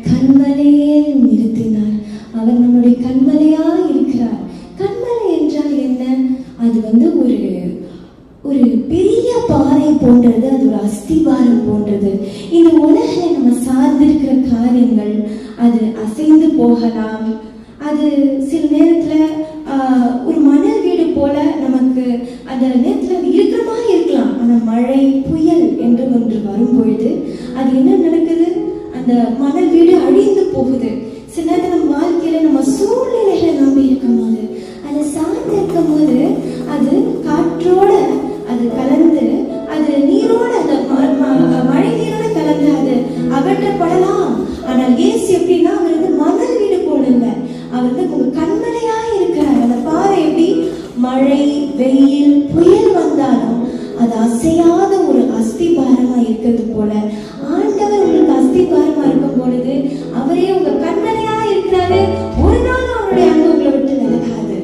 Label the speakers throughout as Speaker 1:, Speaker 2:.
Speaker 1: கண்மலையில் நிறுத்தினார். அவர் நம்முடைய கண்மலையாய் இருக்கிறார். காரியங்கள் அது அசைந்து போகலாம். அது சில நேரத்தில் ஒரு மணல் வீடு போல நமக்கு அந்த நேரத்தில் இருக்கிறமாக இருக்கலாம். ஆனால் மழை புயல் என்று ஒன்று வரும் பொழுது அது என்ன நடக்குது? அந்த மணல் வீடு அழிந்து போகுது. சில நேரத்தில் நம்ம வாழ்க்கையில நம்ம சூழ்நிலைகளை நம்பி இருக்கும் போது, அதை சார்ந்து இருக்கும் போது அது காற்றோட அது கலந்து, அது நீரோட, அந்த மழை நீரோட கலந்து அது அகற்றப்படலாம். ஆனால் இயேசு எப்படின்னா, அவர் வந்து மணல் வீடு போல இல்லை, அவர் வந்து உங்க கண்மலையா இருக்கிறார். அந்த பாறை எப்படி மழை வெயில் புயல் வந்தாலும் அது அசையாத ஒரு அஸ்திபாரமா இருக்கிறது போல, ஆண்டவர் உங்களுக்கு அஸ்திபாரமா இருக்கும் பொழுது அவரே உங்க கண்மலையா இருக்கிறாரு. ஒரு நாள் அவருடைய அன்பு உங்களை விட்டு விலகாது.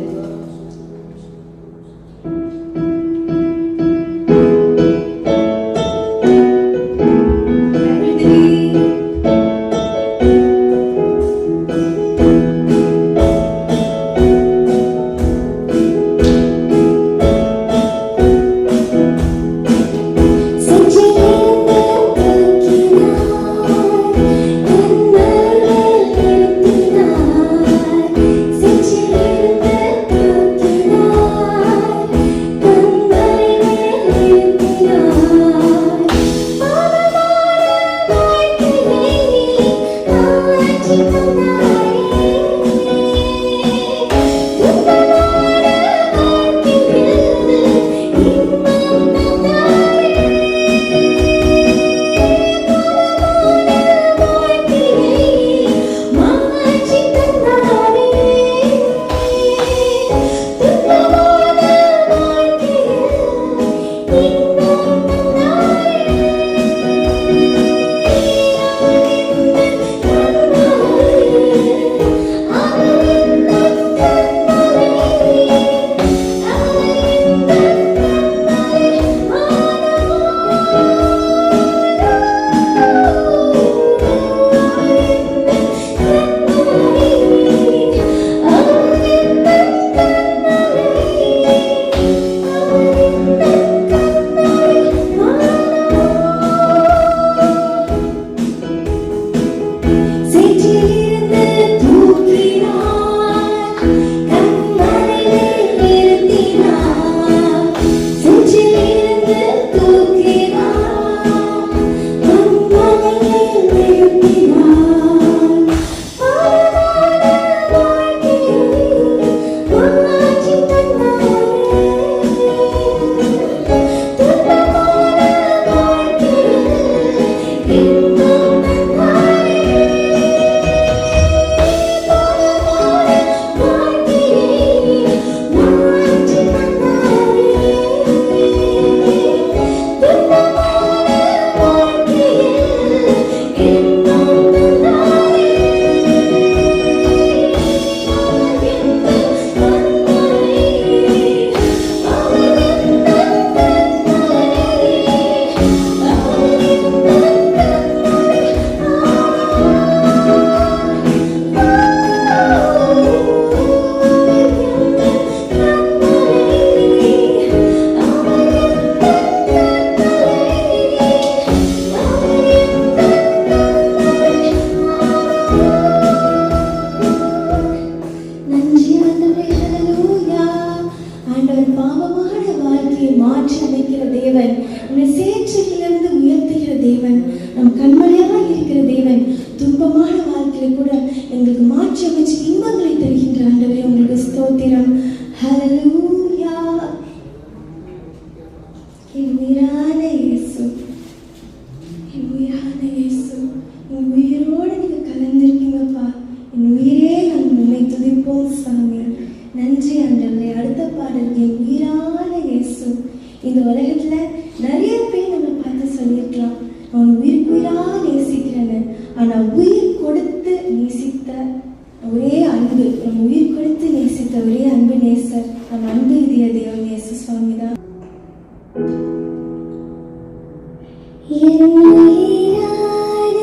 Speaker 2: என் உயிரான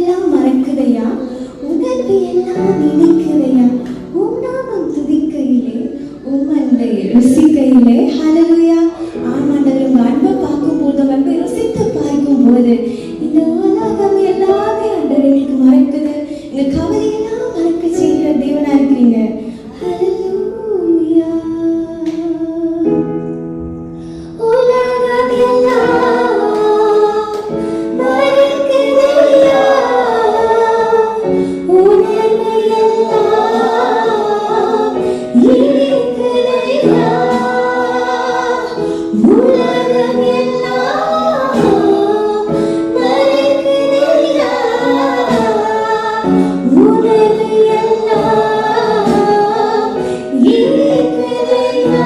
Speaker 1: எல்லாம் மறக்குதையா, உணர்வு எல்லாம் நினைக்குதையா, உம் நாமம் துதிக்கையிலே உம் அன்பை ருசிக்கையிலே. ஹல்லேலூயா. ஆமாண்டவர், உங்க அன்பை பார்க்கும் போது, உங்க அன்பை ருசித்து பார்க்கும் போது இந்த உலகம் எல்லாமே ஆண்டவர் எங்களுக்கு மறக்குது. இந்த கவலையெல்லாம் மறக்க செய்கிற தேவனா இருக்கிறீங்க. ஹல்லேலூயா. உலகம் எல்லாம் மறக்குதையா, உணர்வு எல்லாம் இனிக்குதையா, உலகம் எல்லாம் மறக்குதையா, உணர்வு எல்லாம் இனிக்குதையா.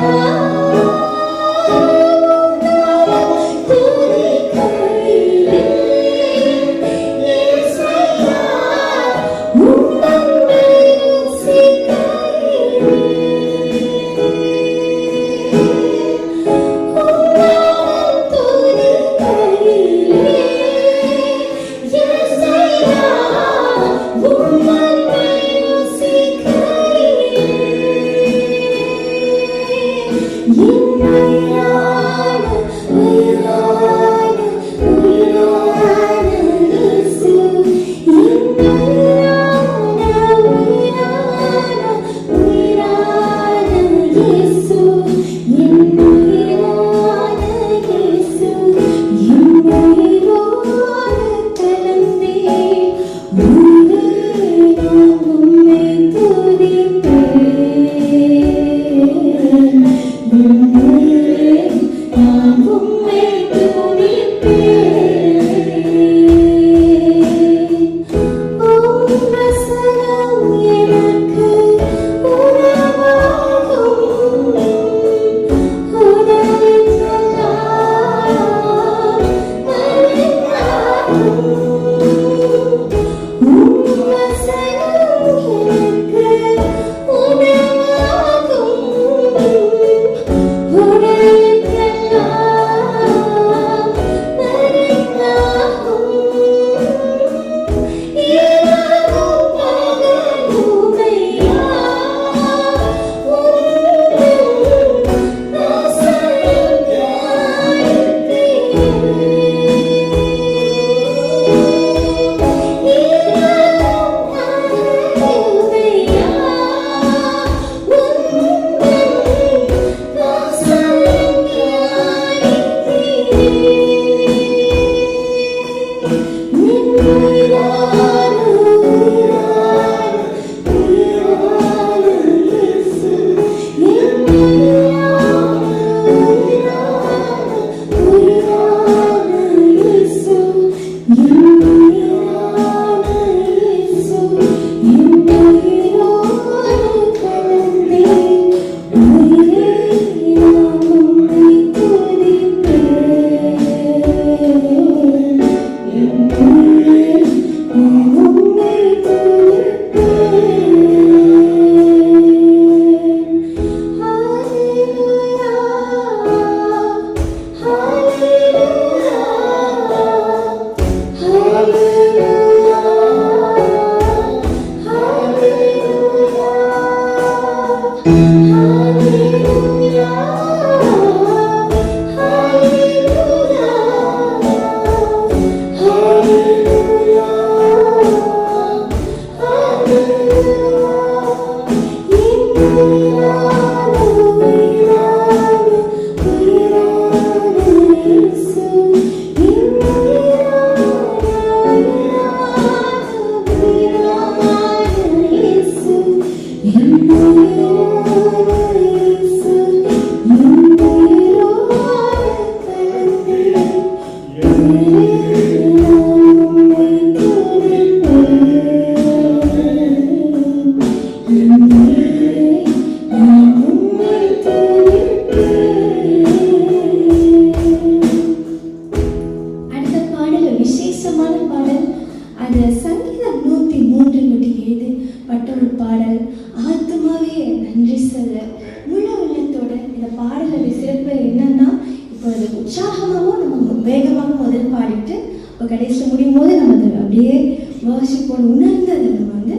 Speaker 1: வாசிப்போம், உணர்ந்து அதை நம்ம வந்து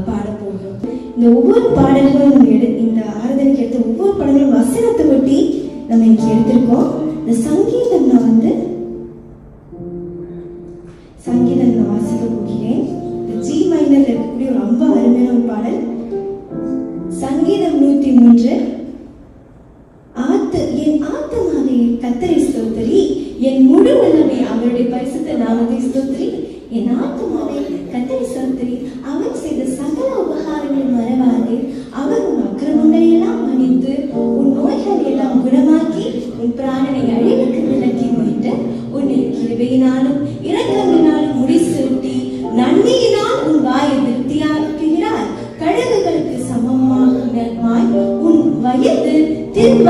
Speaker 1: பாடப்போகிறோம். இந்த ஒவ்வொரு பாடல்களும் நம்ம இந்த ஆராதனைக்கு எடுத்த ஒவ்வொரு பாடல்களும் வசனத்தை ஒட்டி நம்ம இங்கே எடுத்திருக்கோம். இந்த சங்கீதம் நான் வாசிக்க போகிறேன். இந்த ஜி மைனர்ல இருக்கக்கூடிய ஒரு ரொம்ப அருமையான ஒரு பாடல், சங்கீதம் 103. என் ஆத்துமாவே கர்த்தரை ஸ்தோத்திரி, என் முழு உள்ளமே அவருடைய பரிசுத்த நாமத்தை ஸ்தோத்திரி. என் ஆத்துமாவே கர்த்தரை ஸ்தோத்திரி, அவர் செய்த சகல உபகாரங்களை மறவாதே. அவர் உன் அக்கிரமங்களை எல்லாம் மன்னித்து உன் நோய்களை எல்லாம் குணமாக்கி உன் பிராணனை அழிவுக்கு விலக்கி மீட்டு உன்னை கிருபையினாலும் இரக்கங்களினாலும் முடிசூட்டி நன்மையினால் உன் வாயை திருப்தியாக்குகிறார். கழுகுகளுக்கு சமமாய் உன் வயது திரும்ப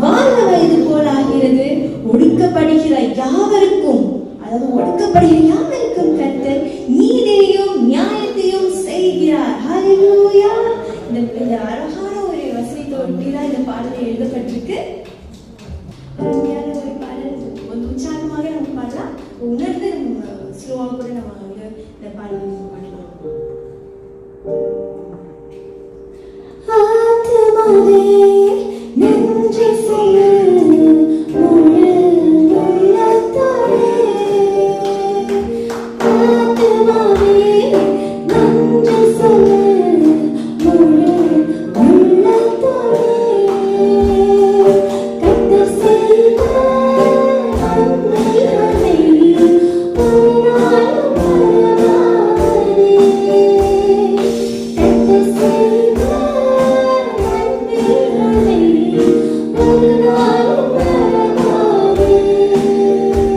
Speaker 1: வாழ்ந்த வயது போல் ஆகிறது. ஒடுக்கப்படுகிற யாவருக்கும், அதாவது ஒடுக்கப்படுகிற யாவருக்கும் கர்த்தர் நீதியையும் நியாயத்தையும் செய்கிறார். ஹல்லேலூயா. இந்த அழகான ஒரு வசனத்தை ஒட்டிதான் இந்த பாடலை எழுதப்பட்டிருக்கு. அருமையான ஒரு பாடல், ஒரு உற்சாகமாக நம்ம பாடலாம். உணர்ந்து நம்ம ஸ்லோவாக கூட நம்ம வந்து இந்த பாடலை பாடலாம். ஆத்துமாவே நன்றி செய்ய முழு உள்ளத்தோடே, ஆத்துமாவே நன்றி செய்ய முழு உள்ளத்தோடே, கர்த்தர் செய்த நன்மைகளை ஒரு நாளும் மறவாதே.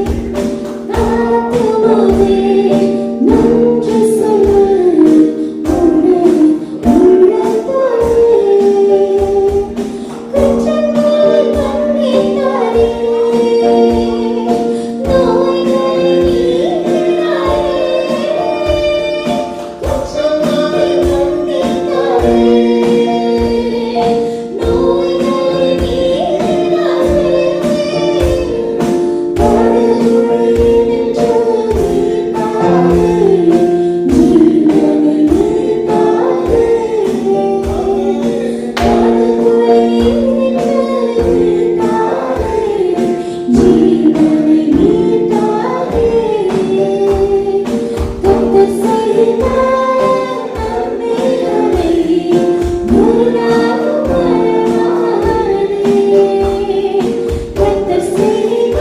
Speaker 1: கர்த்தர் செய்த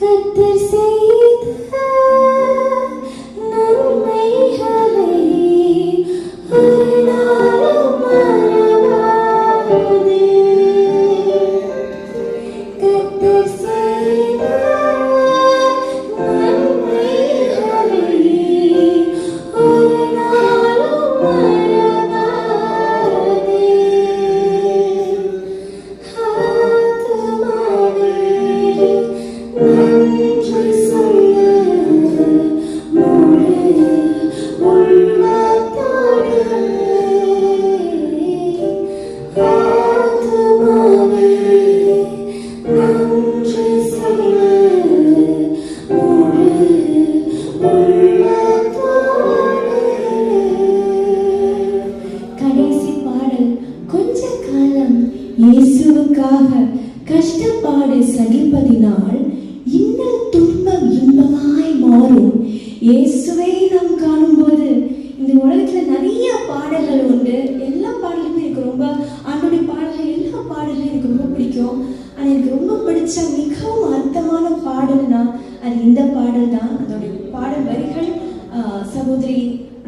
Speaker 1: கர்த்தர் செய்த நன்மைகளை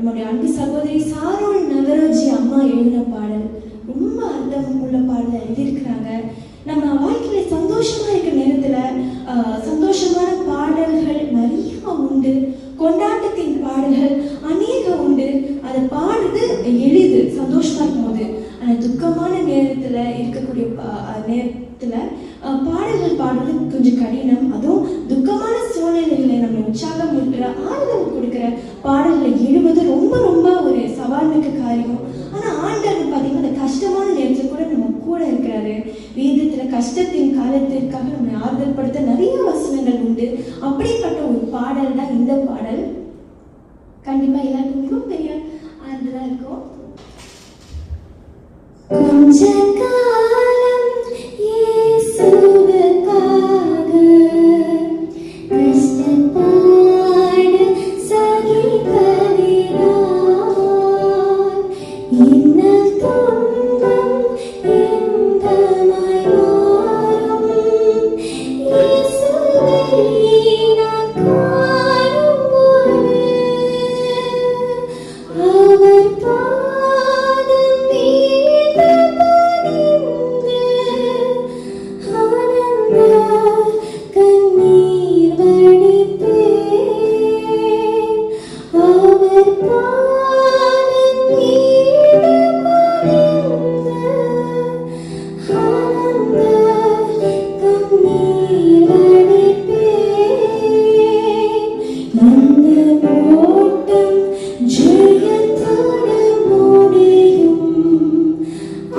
Speaker 1: நம்முடைய அன்பு சகோதரி சாரோல் நவரோஜி அம்மா எழுதின பாடல், ரொம்ப அர்த்தம் உள்ள பாடலை எழுதியிருக்கிறாங்க. நம்ம வாழ்க்கையில சந்தோஷமா இருக்கிற நேரத்துல சந்தோஷமான பாடல்கள் நிறைய உண்டு, கொண்டாட்டத்தின் பாடல்கள் அநேக உண்டு. அதை பாடுறது எளிது சந்தோஷமா இருக்கும்போது. ஆனால் துக்கமான நேரத்துல இருக்கக்கூடிய நேரத்துல பாடல்கள் பாடுறது கொஞ்சம் கடினம். அதுவும் துக்கமான சூழ்நிலைகளை நம்ம உற்சாகம் இருக்கிற ஆறுதல் கொடுக்கிற பாடல்களை எழுவது ரொம்ப ரொம்ப ஒரு சவால் மிக்க காரியம். ஆனால் ஆண்டவர் பார்த்தீங்கன்னா அந்த கஷ்டமான நேரத்தில் கூட நம்ம கூட இருக்கிறாரு. வேதத்துல கஷ்டத்தின் காலத்திற்காக நம்ம ஆறுதல் படுத்த நிறைய வசனங்கள் உண்டு. அப்படிப்பட்ட ஒரு பாடல் தான் இந்த பாடல். கண்டிப்பா எல்லாருக்கும் மிகவும் பெரிய ஆறுதலா இருக்கும். கொஞ்ச காலம் இயேசுவுக்காக கஷ்டப்பட சகிப்பதினால் இன்னல் துன்பம் இன்பமாய் மாறும். இயேசுவை நான் காணும்போது அவர் பாதம் மீது பணிந்து ஆனந்த கண்ணீர் வடிப்பேன். அவர் பாதம் மீது பணிந்து ஆனந்த கண்ணீர் வடிப்பேன். இந்த ஓட்டம் ஜெயத்தோடு முடியும்,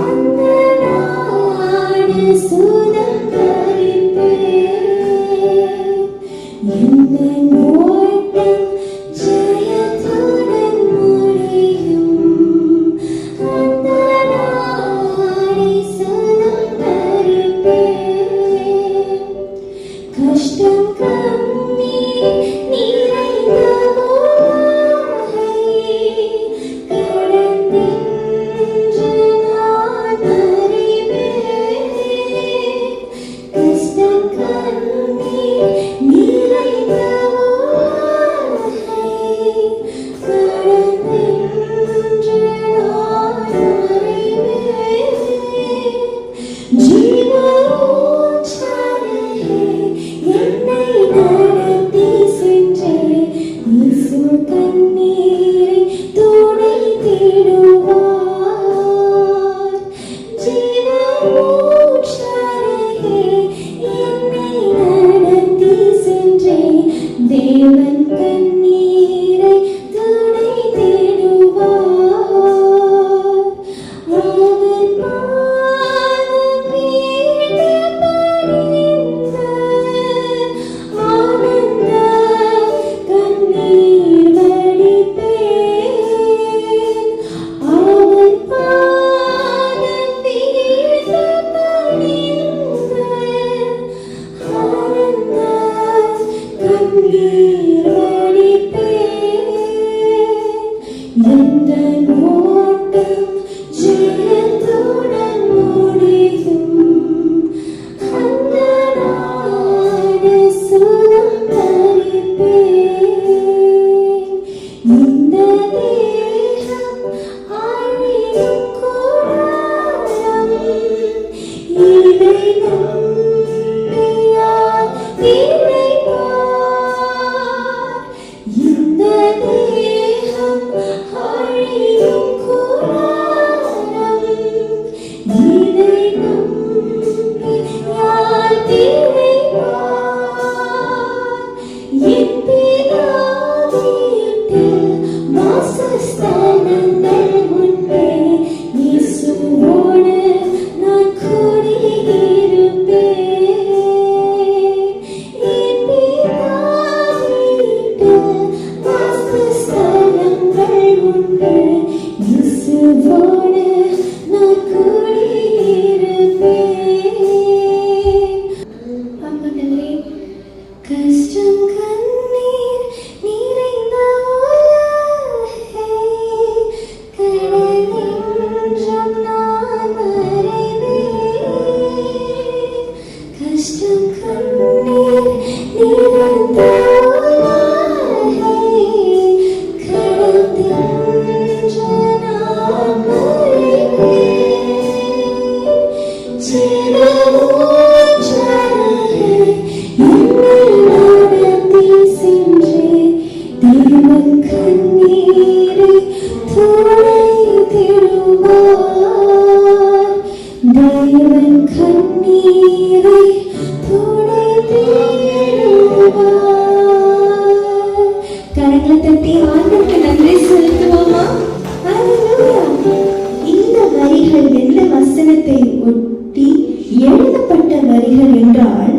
Speaker 1: அந்த நாடு சுதந்தரிப்பேன். இந்த ஓட்டம் ஜெயத்தோடு முடியும், அந்த நாடை சுதந்தரிப்பேன். கஷ்டம் கண்ணீர் நிறைந்த உலகை கடந்தென்று நான் அறிவேன். கஷ்டம் கண்ணீர் நிறைந்த உலகை கடந்தென்று நான் அறிவேன். ஜீவனோச்சாரே என்னை நடத்தி சென்றே, இயேசு கண்ணீரை துடைத்திடுவார். ஜீவனோச்சாரே என்னை நடத்தி சென்றே, தேவன் கண்ணீரை துடைத்திடுவார். அவர் பாதம் மீது பணிந்து ஆனந்த கண்ணீர் வடிப்பேன். அவர் பாதம் மீது பணிந்து ஆனந்த கண்ணீர் வடிப்பேன். எந்த ஓட்டம் ஜெயத்துடன் முடியும், அந்த நாடு சுதந்தரிப்பேன். இந்த தேகம் அழியும் கூடாரம், இதை நம்பியார் இளைப்பார். இந்த தேகம் அழியும் கூடாரம், இதை நம்பியார் இளைப்பார். என் பிதா வீட்டில் வாசஸ்தலங்கள் உண்டு, இயேசுவோடு நான் குடியிருப்பேன். என் பிதா வீட்டில் வாசஸ்தலங்கள் உண்டு, இயேசுவோடு நான் குடியிருப்பேன். ஆமாண்டவரே, கஷ்டம் கண்ணீர் நிறைந்த உலகை துடைத்திடுவார். தேவன் கண்ணீரை துடைத்திடுவார். கரங்களை தட்டி ஆண்டவருக்கு நன்றி செலுத்துவோமா? ஹல்லேலூயா. இந்த வரிகள் என்ன வசனத்தை ஒட்டி எழுதப்பட்ட வரிகள் என்றால்,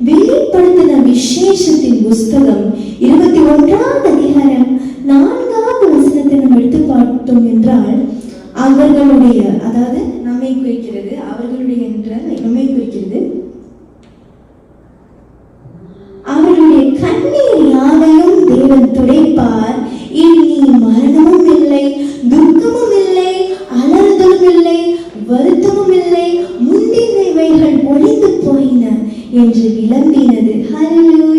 Speaker 1: வெளிப்படுத்தின விசேஷத்தின் புஸ்தகம் 21ஆம் அதிகாரம் 4ஆவது வசனத்தை நம்ம எடுத்து பார்த்தோம் என்றால், அவர்களுடைய, அதாவது நம்மை குறிக்கிறது, அவர்களுடைய என்ற நம்மை குறிக்கிறது, அவர்களுடைய கண்ணீர் யாவையும் தேவன் துடைப்பார். இனி மரணமும் இல்லை, துக்கமும் இல்லை, அலறுதலும் இல்லை, வருத்தமும் இல்லை, முந்தினவைகள் ஒழிந்து போயின என்று விளம்பினது. ஹல்லேலூயா.